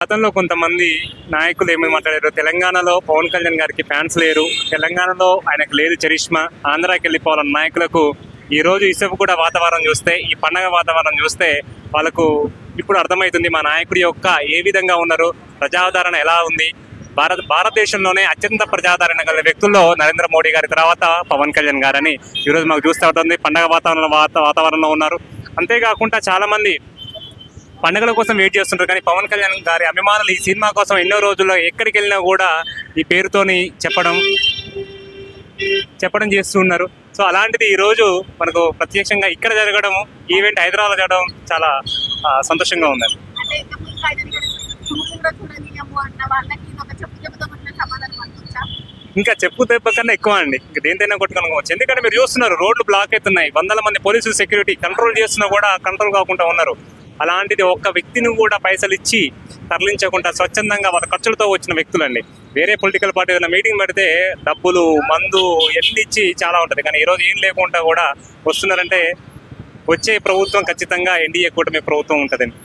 గతంలో కొంతమంది నాయకులు ఏమేమి మాట్లాడారు, తెలంగాణలో పవన్ కళ్యాణ్ గారికి ఫ్యాన్స్ లేరు, తెలంగాణలో ఆయనకు లేదు చరిష్మా, ఆంధ్రాకి వెళ్ళిపోవాలన్న నాయకులకు ఈ రోజు ఇసుక కూడా వాతావరణం చూస్తే, ఈ పండగ వాతావరణం చూస్తే వాళ్ళకు ఇప్పుడు అర్థమవుతుంది మా నాయకుడి యొక్క ఏ విధంగా ఉన్నారు, ప్రజాదరణ ఎలా ఉంది. భారతదేశంలోనే అత్యంత ప్రజాదరణ గల వ్యక్తుల్లో నరేంద్ర మోడీ గారి తర్వాత పవన్ కళ్యాణ్ గారని ఈరోజు మాకు చూస్తూ ఉంటుంది. పండగ వాతావరణంలో ఉన్నారు. అంతేకాకుండా చాలా మంది పండుగల కోసం వెయిట్ చేస్తుంటారు, కానీ పవన్ కళ్యాణ్ గారి అభిమానులు ఈ సినిమా కోసం ఎన్నో రోజుల్లో ఎక్కడికి వెళ్ళినా కూడా ఈ పేరుతోని చెప్పడం చేస్తూ ఉన్నారు. సో అలాంటిది ఈరోజు మనకు ప్రత్యక్షంగా ఇక్కడ జరగడం, ఈవెంట్ హైదరాబాద్ జరగడం చాలా సంతోషంగా ఉంది. ఇంకా చెప్పు దెబ్బ కన్నా ఎక్కువ అండి, ఇంకా దేనితైనా కొట్టుకోవచ్చు. ఎందుకంటే మీరు చూస్తున్నారు రోడ్లు బ్లాక్ అవుతున్నాయి, వందల మంది పోలీసులు సెక్యూరిటీ కంట్రోల్ చేస్తున్నా కూడా కంట్రోల్ కాకుండా ఉన్నారు. అలాంటిది ఒక్క వ్యక్తిని కూడా పైసలు ఇచ్చి తరలించకుండా స్వచ్ఛందంగా వాళ్ళ ఖర్చులతో వచ్చిన వ్యక్తులండి. వేరే పొలిటికల్ పార్టీ ఏదైనా మీటింగ్ పెడితే డబ్బులు మందు ఎన్ని ఇచ్చి చాలా ఉంటుంది, కానీ ఈరోజు ఏం లేకుండా కూడా వస్తున్నారంటే వచ్చే ప్రభుత్వం ఖచ్చితంగా ఎన్డీఏ కూటమి ప్రభుత్వం ఉంటుందండి.